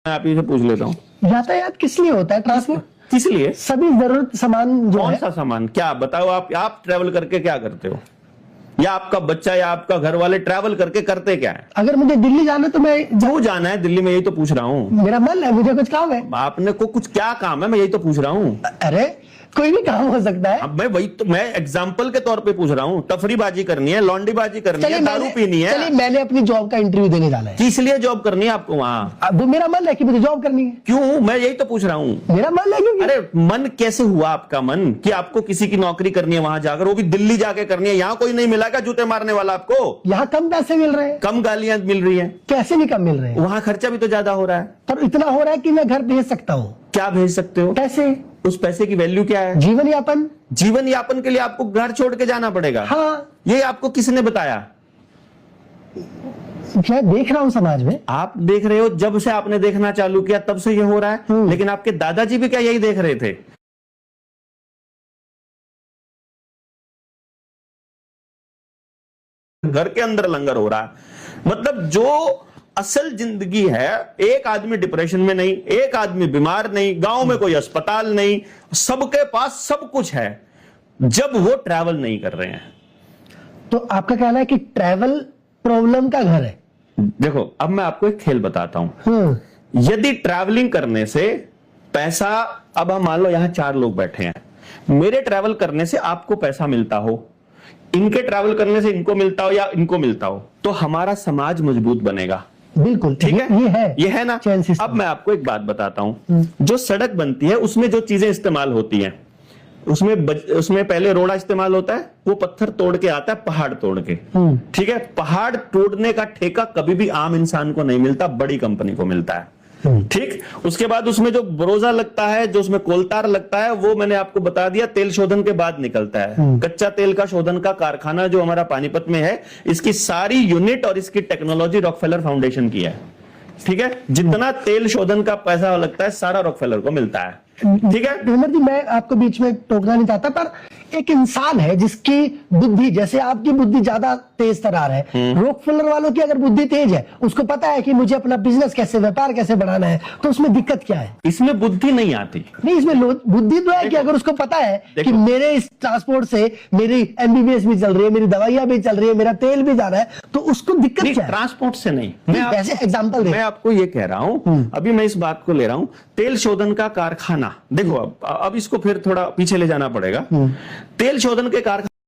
मैं आप ही से पूछ लेता हूँ, यातायात किस लिए होता है? ट्रांसपोर्ट किस लिए? सभी जरूरत सामान जो कौन है। सा सामान? क्या बताओ, आप ट्रेवल करके क्या करते हो, या आपका बच्चा या आपका घर वाले ट्रैवल करके करते क्या है? अगर मुझे दिल्ली जाना तो मैं क्यों जाना है दिल्ली में, यही तो पूछ रहा हूँ। मेरा मन है, मुझे कुछ काम है। आपने को कुछ क्या काम है, मैं यही तो पूछ रहा हूँ। अरे कोई भी काम हो सकता है। अब मैं वही तो, मैं एग्जाम्पल के तौर पे पूछ रहा हूँ। तफरीबाजी करनी है, लौंडीबाजी करनी है, दारू पीनी है। चलिए मैंने अपनी जॉब का इंटरव्यू देने जाना है। किस लिए जॉब करनी है आपको वहाँ? अब वो मेरा मन है कि मुझे जॉब करनी है। क्यों? मैं यही तो पूछ रहा हूँ। मेरा मन है क्योंकि अरे मन कैसे हुआ आपका मन कि आपको किसी की नौकरी करनी है वहां जाकर, वो भी दिल्ली जाके करनी है? यहाँ कोई नहीं मिला क्या जूते मारने वाला आपको? यहाँ कम पैसे मिल रहे हैं। कम गालियां मिल रही हैं। कैसे भी कम मिल रहे हैं? वहां खर्चा भी तो ज्यादा हो रहा है। पर इतना हो रहा है कि मैं घर भेज सकता हूँ। क्या भेज सकते हो? कैसे? उस पैसे की वैल्यू क्या है? जीवन यापन। जीवन यापन के लिए आपको घर छोड़ के जाना पड़ेगा। हाँ, ये आपको किसने बताया? मैं देख रहा हूँ समाज में। आप देख रहे हो, जब से आपने देखना चालू किया तब से ये हो रहा है। लेकिन आपके दादाजी भी क्या यही देख रहे थे? घर के अंदर लंगर हो रहा है। मतलब जो असल जिंदगी है, एक आदमी डिप्रेशन में नहीं, एक आदमी बीमार नहीं, गांव में कोई अस्पताल नहीं, सबके पास सब कुछ है, जब वो ट्रैवल नहीं कर रहे हैं। तो आपका कहना है कि ट्रैवल प्रॉब्लम का घर है। देखो अब मैं आपको एक खेल बताता हूं। यदि ट्रैवलिंग करने से पैसा, अब हम मान लो यहां 4 लोग बैठे हैं, मेरे ट्रैवल करने से आपको पैसा मिलता हो, इनके ट्रैवल करने से इनको मिलता हो या इनको मिलता हो, तो हमारा समाज मजबूत बनेगा। बिल्कुल ठीक है, ये है ना। चैन सिस्टम। अब मैं आपको एक बात बताता हूं, जो सड़क बनती है उसमें जो चीजें इस्तेमाल होती हैं, उसमें पहले रोड़ा इस्तेमाल होता है, वो पत्थर तोड़ के आता है, पहाड़ तोड़ के। ठीक है, पहाड़ तोड़ने का ठेका कभी भी आम इंसान को नहीं मिलता, बड़ी कंपनी को मिलता है। ठीक, उसके बाद उसमें जो बरोजा लगता है, जो उसमें कोलतार लगता है, वो मैंने आपको बता दिया तेल शोधन के बाद निकलता है। कच्चा तेल का शोधन का कारखाना जो हमारा पानीपत में है, इसकी सारी यूनिट और इसकी टेक्नोलॉजी रॉकफेलर फाउंडेशन की है। ठीक है, जितना तेल शोधन का पैसा लगता है सारा रॉकफेलर को मिलता है। ठीक है धर्मेंद्र जी, मैं आपको बीच में टोकना नहीं चाहता, पर एक इंसान है जिसकी बुद्धि, जैसे आपकी बुद्धि ज्यादा तेज तरार है, रॉकफेलर वालों की अगर बुद्धि तेज है, उसको पता है कि मुझे अपना बिजनेस कैसे, व्यापार कैसे बढ़ाना है, तो उसमें दिक्कत क्या है? इसमें बुद्धि नहीं आती। नहीं, इसमें बुद्धि तो है कि अगर उसको पता है कि मेरे इस ट्रांसपोर्ट से मेरी एमबीबीएस भी चल रही है, मेरी दवाइयां भी चल रही है, मेरा तेल भी जा रहा है, तो उसको दिक्कत क्या है? ट्रांसपोर्ट से नहीं, वैसे एग्जाम्पल मैं आपको ये कह रहा हूं, अभी मैं इस बात को ले रहा हूं, तेल शोधन का कारखाना। देखो अब इसको फिर थोड़ा पीछे ले जाना पड़ेगा। तेल शोधन के कारखाना